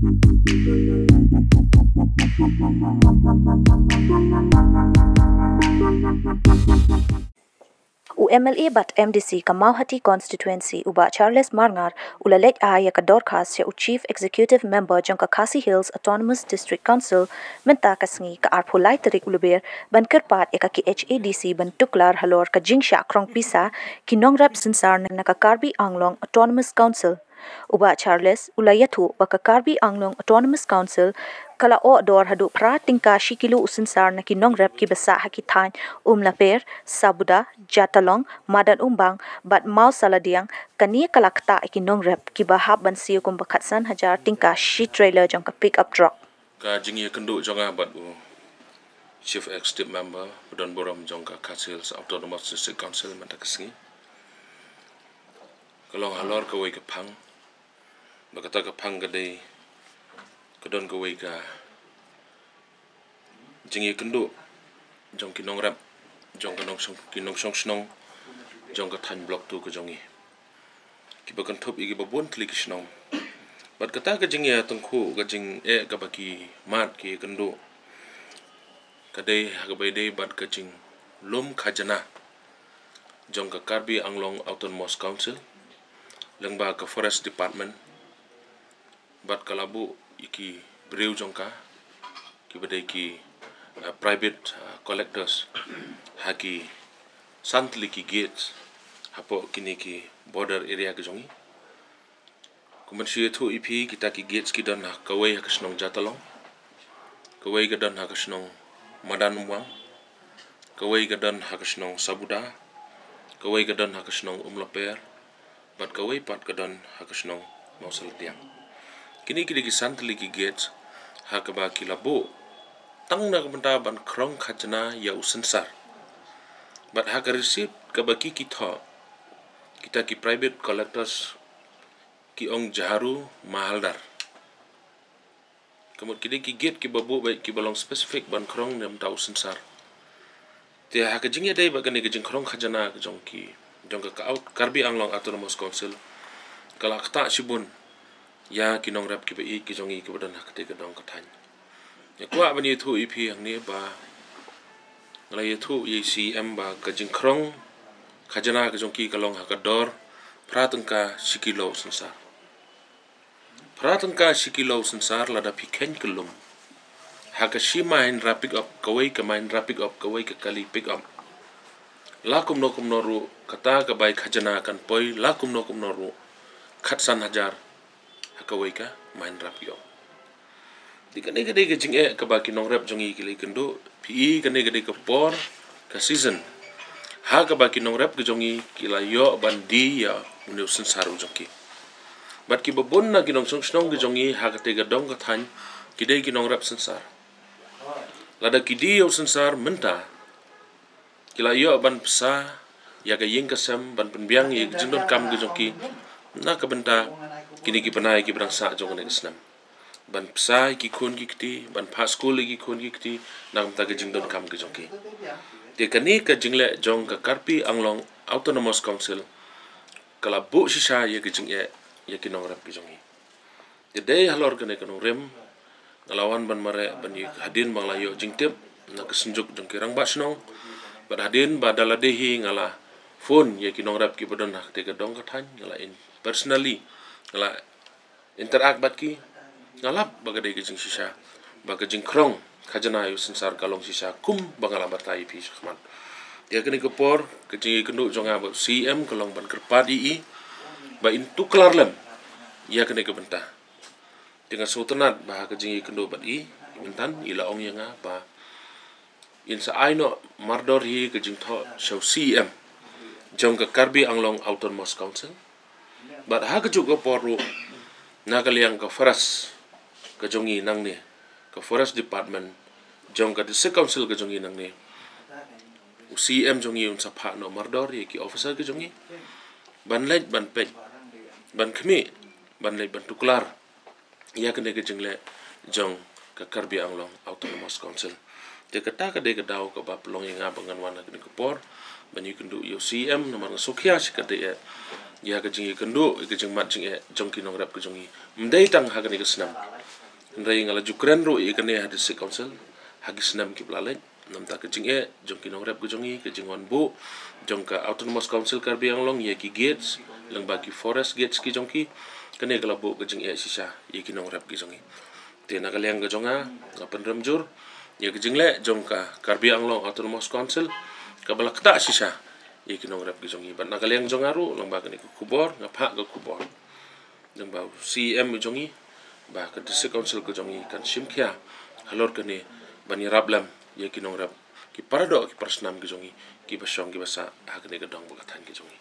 UMLA bat MDC Kamauhati constituency uba Charles Marngar ulalet ya kadorkas ya Chief Executive Member jangka Khasi Hills Autonomous District Council menta kasngi ka arpulai terik uluber ban kerpat ya ki HADC ban tuklar halor ka jingsha krong pisa kinongrap sensar na ka Karbi Anglong Autonomous Council uba Charles ulayatu baka Karbi Anglong Autonomous Council kala o dor hadu pra tingka shikilu usinsar na kinongrap ki basa hakitan laper sabuda jatalong madan umbang bat mau saladiang kani kalakta kinongrap ki bahab ban siu kum bakatsan hajar tingka shi trailer jong ka pick up truck ka jingi kendu jonga bat Chief Executive Member Budon Borom jong ka Khasi Hills Autonomous District Council mantakasngi kalong halor ka wei ka phang bakata ka phang ka dei kadon ka wei ka jingi kendu jong kinong rap jong kinong snong jong ka than block tu ka jongi ki bakan thop igi babon klik snong bat kata ka jingi tengku ka jing ka baki mat ki kendu kadai hagabai dei bat ka jing lum khajana jong ka Karbi Anglong Autonomous Council lengba ka Forest Department bat kalabu iki breu jongka ki badai ki private collectors haki santli ki gates hapo kini ki border area ke jongi kumansi thu ipi kita ki gates ki dan kawai hakasnong jatalong kawai ga dan hakasnong madan umwang kawai ga dan hakasnong sabuda kawai ga dan hakasnong laper bat kawai pat ga dan hakasnong mausal tiang kini ki santli ki gates hakaba ki labo tang na benda ban krong khajna ya usensar but hak receipt kabaki kita ki private collectors ki ong jaharu mahaldar kemudian kini ki gate ki babu baik ki balong spesifik ban krong nam ta usensar te hak jingya dai bagani ke jing krong khajna ke jong ka Karbi Anglong Autonomous Council kala kta sibun ya kinong rap ki bai ki jongi ki badan hak te ka dong ka than ya kwa bani thu ipi ang ni ba ngalai thu ye CM ba ka jing krong khajana ka jong ki kalong hak dor pratangka sikilo sensar lada piken kelum hak shi main rapid up kawai ka main rapid up kawai ka kali pick up lakum noru kata ka bai khajana kan poi lakum noru khatsan hajar hakawai ka main rapio dikane gede ke jing ka baki nong rap jongi kili kendo pi kane gede ke por ka season ha ka baki nong rap ke jongi kila yo bandi ya uneu sensaru jongi bat ki babon na kinong snong ke jongi ha ka te ga dong ka than kidei ki nong rap sensar lada kidi yo sensar menta kila yo ban psa ya ka ying kasam ban penbiang ye jindon kam ke jongi na ka benta kini ki panai ki berangsa jong ne islam ban psai ki khon ki kti ban pha school ki khon ki kti nam ta ke jingdon kam ke jongki te kani ka jingle jong ka Karbi Anglong Autonomous Council kala bu shisha ye ke jing ye ki nong rap ki jongi te dei halor kane kanong rem ngalawan ban mare ban ye hadin bang la yo jingtep na ke senjuk jong ki rang ba snong ban hadin ba dala dehi ngala phone ye ki nong rap ki badon hak te ka dong ka than ngala in personally ngala interact bat ki ngalap bagadai ke jing shisha baga jing krong khajana yu sensar kalong shisha kum bangala batai pi khman dia kini ke por ke jing kendu jonga ba CM kalong ban kerpat ii ba intu klarlem ia kini ke bentah dengan sultanat bah ke jing kendu bat i mentan ila ong yanga ba in sa aino mardor hi ke jing tho show CM jong ka Karbi Anglong Autonomous Council bat ha ke juga poru nakaliang ka Forest ka jongi nang ni ka Forest Department jong ka District Council ka jongi nang ni CM jongi un sapha no mardor ye ki officer ka jongi ban lej ban pej ban khmi ban lej ban tuklar ya kene ka jingle jong ka Karbi Anglong Autonomous Council te kata ka de ka daw ka ba plong nga bangan wana kene ka por ban yu kendu yo CM nomor sokya sikate ya ka jingi kendu ka jing mat jing jong ki nong rap ka jongi mdei tang ha kene ka snam Nrai ngala jukren ro ikane ha district council hagis nam ki blalek nam ta kejing jong ki nong rep kejongi kejing on bu jong ka autonomous council Karbi Anglong ye ki gates lang bagi forest gates ki jong ki kene kala bu kejing sisa ye ki nong rep ki jongi te na kaliang kejonga ngapen remjur ye kejing le jong ka Karbi Anglong autonomous council kabala kta sisa ye ki nong rep ki jongi ban na kaliang jongaru lang ba kene kubor ngapha ga kubor lang ba CM jongi ba ka district council kejongi kan simkhia halor kene bani rablam ye ki nong rap ki parado ki prasnam ki jongi ki basong ki basa hakne ka dong bakathan ki jongi